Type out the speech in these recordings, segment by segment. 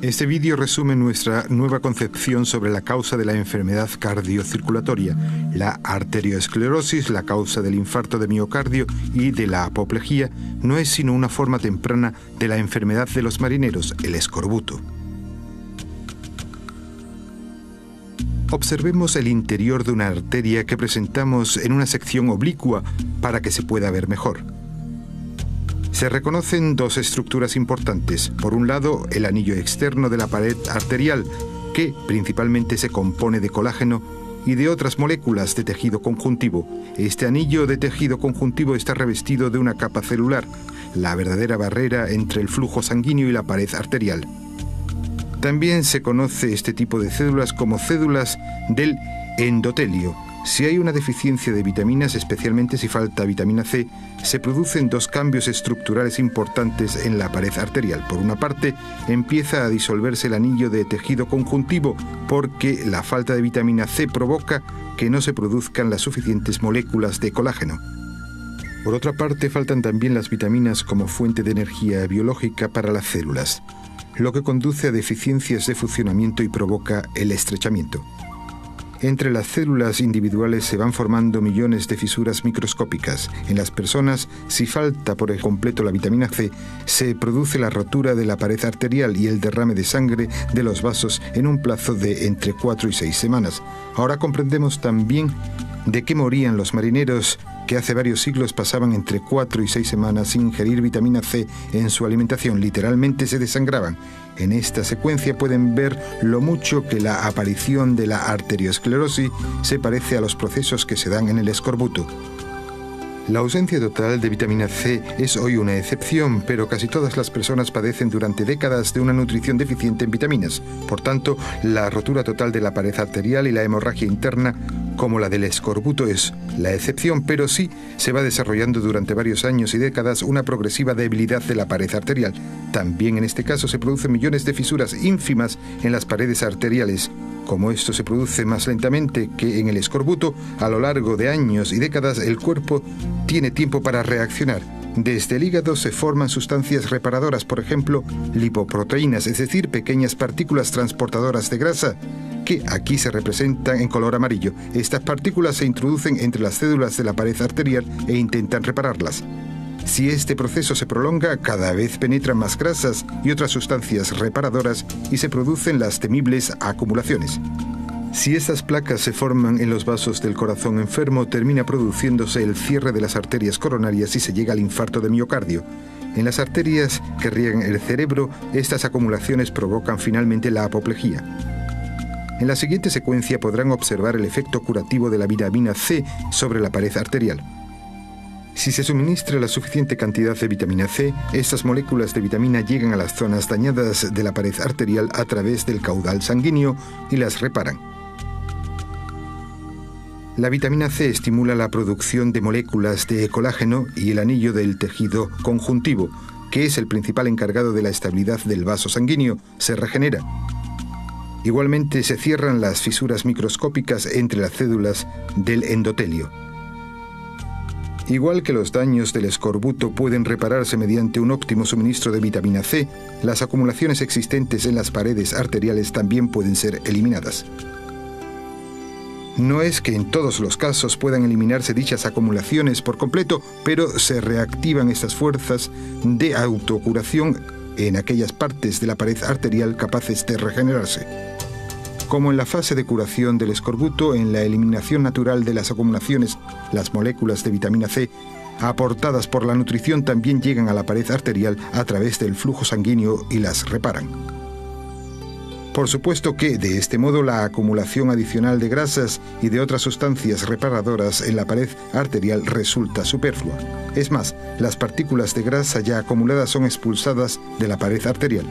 Este vídeo resume nuestra nueva concepción sobre la causa de la enfermedad cardiocirculatoria, la arteriosclerosis, la causa del infarto de miocardio y de la apoplejía, no es sino una forma temprana de la enfermedad de los marineros, el escorbuto. Observemos el interior de una arteria que presentamos en una sección oblicua para que se pueda ver mejor. Se reconocen dos estructuras importantes. Por un lado, el anillo externo de la pared arterial, que principalmente se compone de colágeno y de otras moléculas de tejido conjuntivo. Este anillo de tejido conjuntivo está revestido de una capa celular, la verdadera barrera entre el flujo sanguíneo y la pared arterial. También se conoce este tipo de células como células del endotelio. Si hay una deficiencia de vitaminas, especialmente si falta vitamina C, se producen dos cambios estructurales importantes en la pared arterial. Por una parte, empieza a disolverse el anillo de tejido conjuntivo porque la falta de vitamina C provoca que no se produzcan las suficientes moléculas de colágeno. Por otra parte, faltan también las vitaminas como fuente de energía biológica para las células, lo que conduce a deficiencias de funcionamiento y provoca el estrechamiento. Entre las células individuales se van formando millones de fisuras microscópicas. En las personas, si falta por completo la vitamina C, se produce la rotura de la pared arterial y el derrame de sangre de los vasos en un plazo de entre 4 y 6 semanas. Ahora comprendemos también de qué morían los marineros que hace varios siglos pasaban entre 4 y 6 semanas sin ingerir vitamina C en su alimentación. Literalmente se desangraban. En esta secuencia pueden ver lo mucho que la aparición de la arteriosclerosis se parece a los procesos que se dan en el escorbuto. La ausencia total de vitamina C es hoy una excepción, pero casi todas las personas padecen durante décadas de una nutrición deficiente en vitaminas. Por tanto, la rotura total de la pared arterial y la hemorragia interna, como la del escorbuto, es la excepción, pero sí se va desarrollando durante varios años y décadas una progresiva debilidad de la pared arterial. También en este caso se producen millones de fisuras ínfimas en las paredes arteriales. Como esto se produce más lentamente que en el escorbuto, a lo largo de años y décadas el cuerpo tiene tiempo para reaccionar. Desde el hígado se forman sustancias reparadoras, por ejemplo, lipoproteínas, es decir, pequeñas partículas transportadoras de grasa, que aquí se representan en color amarillo. Estas partículas se introducen entre las células de la pared arterial e intentan repararlas. Si este proceso se prolonga, cada vez penetran más grasas y otras sustancias reparadoras y se producen las temibles acumulaciones. Si estas placas se forman en los vasos del corazón enfermo, termina produciéndose el cierre de las arterias coronarias y se llega al infarto de miocardio. En las arterias que riegan el cerebro, estas acumulaciones provocan finalmente la apoplejía. En la siguiente secuencia podrán observar el efecto curativo de la vitamina C sobre la pared arterial. Si se suministra la suficiente cantidad de vitamina C, estas moléculas de vitamina llegan a las zonas dañadas de la pared arterial a través del caudal sanguíneo y las reparan. La vitamina C estimula la producción de moléculas de colágeno y el anillo del tejido conjuntivo, que es el principal encargado de la estabilidad del vaso sanguíneo, se regenera. Igualmente se cierran las fisuras microscópicas entre las células del endotelio. Igual que los daños del escorbuto pueden repararse mediante un óptimo suministro de vitamina C, las acumulaciones existentes en las paredes arteriales también pueden ser eliminadas. No es que en todos los casos puedan eliminarse dichas acumulaciones por completo, pero se reactivan estas fuerzas de autocuración en aquellas partes de la pared arterial capaces de regenerarse. Como en la fase de curación del escorbuto, en la eliminación natural de las acumulaciones, las moléculas de vitamina C, aportadas por la nutrición, también llegan a la pared arterial a través del flujo sanguíneo y las reparan. Por supuesto que, de este modo, la acumulación adicional de grasas y de otras sustancias reparadoras en la pared arterial resulta superflua. Es más, las partículas de grasa ya acumuladas son expulsadas de la pared arterial.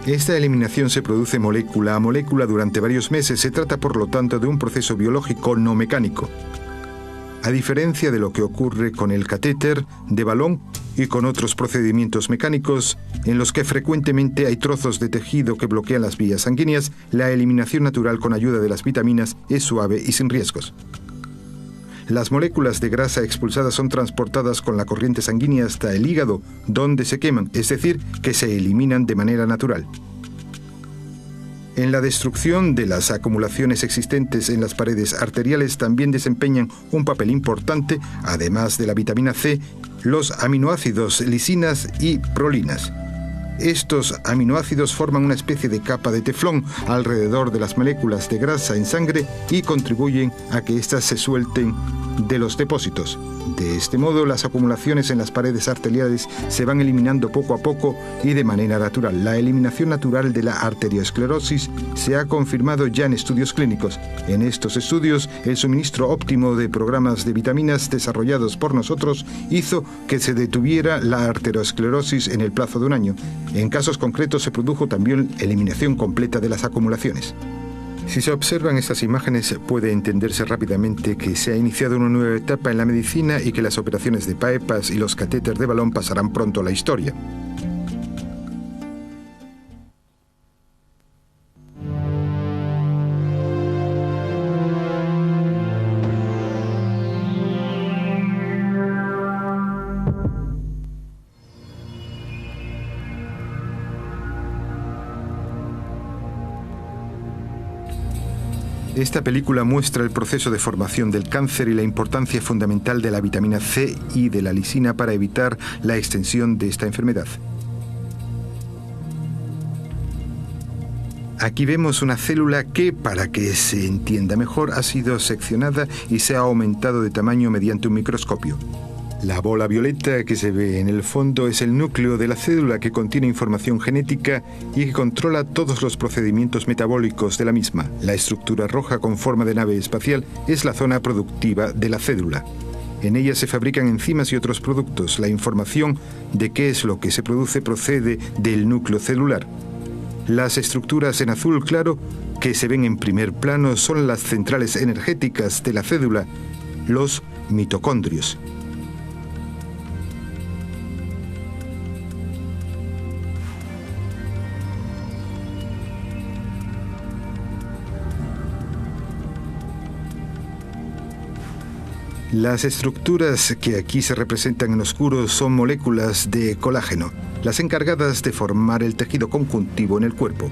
Esta eliminación se produce molécula a molécula durante varios meses. Se trata, por lo tanto, de un proceso biológico no mecánico. A diferencia de lo que ocurre con el catéter de balón y con otros procedimientos mecánicos, en los que frecuentemente hay trozos de tejido que bloquean las vías sanguíneas, la eliminación natural con ayuda de las vitaminas es suave y sin riesgos. Las moléculas de grasa expulsadas son transportadas con la corriente sanguínea hasta el hígado, donde se queman, es decir, que se eliminan de manera natural. En la destrucción de las acumulaciones existentes en las paredes arteriales también desempeñan un papel importante, además de la vitamina C, los aminoácidos lisinas y prolinas. Estos aminoácidos forman una especie de capa de teflón alrededor de las moléculas de grasa en sangre y contribuyen a que éstas se suelten de los depósitos. De este modo, las acumulaciones en las paredes arteriales se van eliminando poco a poco y de manera natural. La eliminación natural de la arteriosclerosis se ha confirmado ya en estudios clínicos. En estos estudios, el suministro óptimo de programas de vitaminas desarrollados por nosotros hizo que se detuviera la arteriosclerosis en el plazo de un año. En casos concretos se produjo también eliminación completa de las acumulaciones. Si se observan estas imágenes, puede entenderse rápidamente que se ha iniciado una nueva etapa en la medicina y que las operaciones de bypass y los catéteres de balón pasarán pronto a la historia. Esta película muestra el proceso de formación del cáncer y la importancia fundamental de la vitamina C y de la lisina para evitar la extensión de esta enfermedad. Aquí vemos una célula que, para que se entienda mejor, ha sido seccionada y se ha aumentado de tamaño mediante un microscopio. La bola violeta que se ve en el fondo es el núcleo de la célula que contiene información genética y que controla todos los procedimientos metabólicos de la misma. La estructura roja con forma de nave espacial es la zona productiva de la célula. En ella se fabrican enzimas y otros productos. La información de qué es lo que se produce procede del núcleo celular. Las estructuras en azul claro que se ven en primer plano son las centrales energéticas de la célula, los mitocondrios. Las estructuras que aquí se representan en oscuro son moléculas de colágeno, las encargadas de formar el tejido conjuntivo en el cuerpo.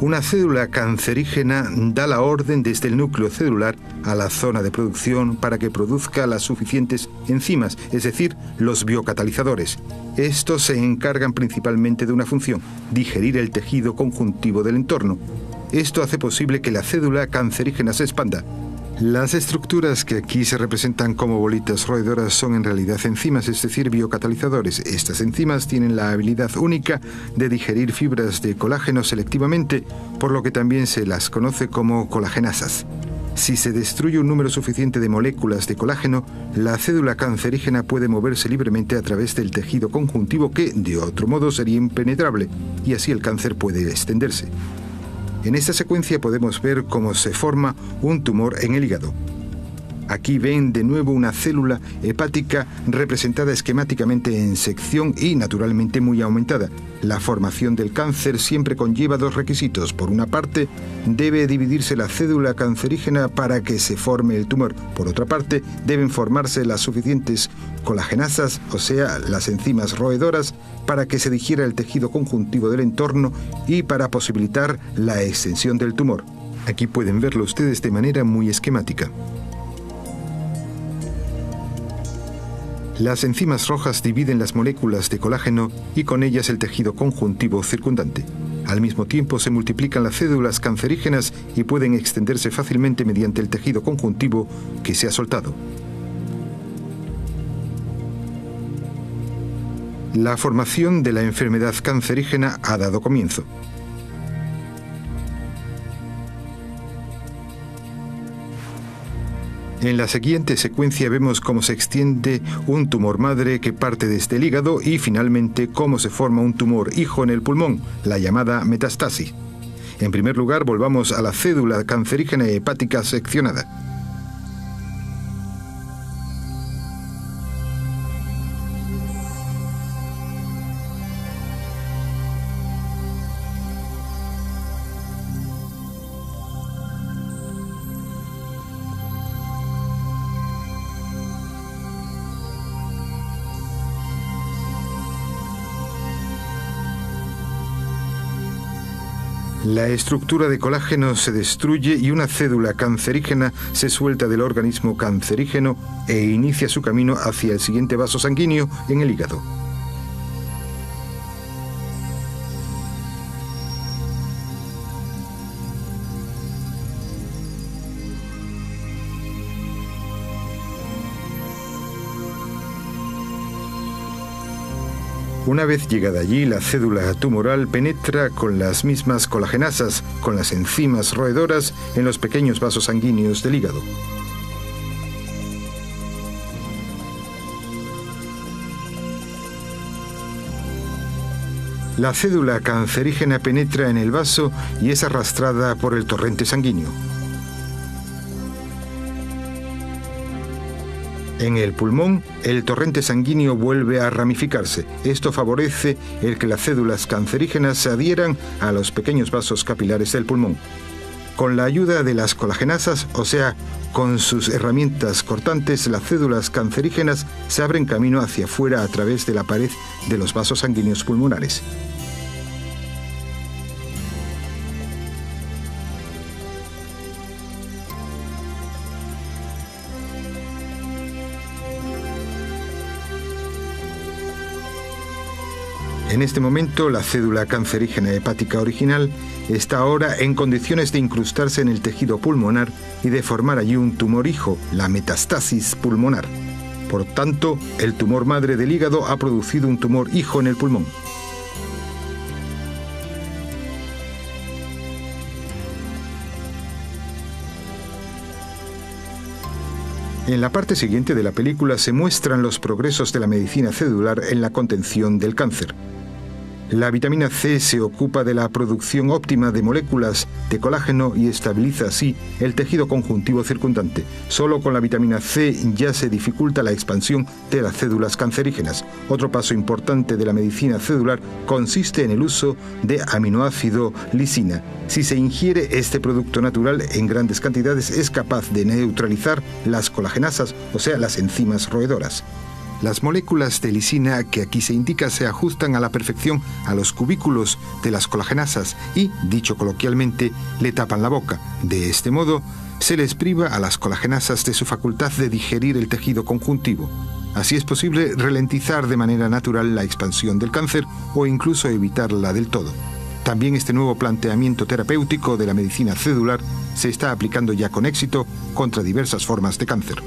Una célula cancerígena da la orden desde el núcleo celular a la zona de producción para que produzca las suficientes enzimas, es decir, los biocatalizadores. Estos se encargan principalmente de una función: digerir el tejido conjuntivo del entorno. Esto hace posible que la célula cancerígena se expanda. Las estructuras que aquí se representan como bolitas roedoras son en realidad enzimas, es decir, biocatalizadores. Estas enzimas tienen la habilidad única de digerir fibras de colágeno selectivamente, por lo que también se las conoce como colagenasas. Si se destruye un número suficiente de moléculas de colágeno, la célula cancerígena puede moverse libremente a través del tejido conjuntivo que, de otro modo, sería impenetrable, y así el cáncer puede extenderse. En esta secuencia podemos ver cómo se forma un tumor en el hígado. Aquí ven de nuevo una célula hepática representada esquemáticamente en sección y naturalmente muy aumentada. La formación del cáncer siempre conlleva dos requisitos. Por una parte, debe dividirse la célula cancerígena para que se forme el tumor. Por otra parte, deben formarse las suficientes colagenasas, o sea, las enzimas roedoras, para que se digiera el tejido conjuntivo del entorno y para posibilitar la extensión del tumor. Aquí pueden verlo ustedes de manera muy esquemática. Las enzimas rojas dividen las moléculas de colágeno y con ellas el tejido conjuntivo circundante. Al mismo tiempo se multiplican las células cancerígenas y pueden extenderse fácilmente mediante el tejido conjuntivo que se ha soltado. La formación de la enfermedad cancerígena ha dado comienzo. En la siguiente secuencia vemos cómo se extiende un tumor madre que parte desde el hígado y finalmente cómo se forma un tumor hijo en el pulmón, la llamada metastasis. En primer lugar, volvamos a la célula cancerígena hepática seccionada. La estructura de colágeno se destruye y una cédula cancerígena se suelta del organismo cancerígeno e inicia su camino hacia el siguiente vaso sanguíneo en el hígado. Una vez llegada allí, la cédula tumoral penetra con las mismas colagenasas, con las enzimas roedoras, en los pequeños vasos sanguíneos del hígado. La cédula cancerígena penetra en el vaso y es arrastrada por el torrente sanguíneo. En el pulmón, el torrente sanguíneo vuelve a ramificarse. Esto favorece el que las cédulas cancerígenas se adhieran a los pequeños vasos capilares del pulmón. Con la ayuda de las colagenasas, o sea, con sus herramientas cortantes, las cédulas cancerígenas se abren camino hacia afuera a través de la pared de los vasos sanguíneos pulmonares. En este momento, la cédula cancerígena hepática original está ahora en condiciones de incrustarse en el tejido pulmonar y de formar allí un tumor hijo, la metastasis pulmonar. Por tanto, el tumor madre del hígado ha producido un tumor hijo en el pulmón. En la parte siguiente de la película se muestran los progresos de la medicina celular en la contención del cáncer. La vitamina C se ocupa de la producción óptima de moléculas de colágeno y estabiliza así el tejido conjuntivo circundante. Solo con la vitamina C ya se dificulta la expansión de las cédulas cancerígenas. Otro paso importante de la medicina celular consiste en el uso de aminoácido lisina. Si se ingiere este producto natural en grandes cantidades, es capaz de neutralizar las colagenasas, o sea, las enzimas roedoras. Las moléculas de lisina que aquí se indica se ajustan a la perfección a los cubículos de las colagenasas y, dicho coloquialmente, le tapan la boca. De este modo, se les priva a las colagenasas de su facultad de digerir el tejido conjuntivo. Así es posible ralentizar de manera natural la expansión del cáncer o incluso evitarla del todo. También este nuevo planteamiento terapéutico de la medicina celular se está aplicando ya con éxito contra diversas formas de cáncer.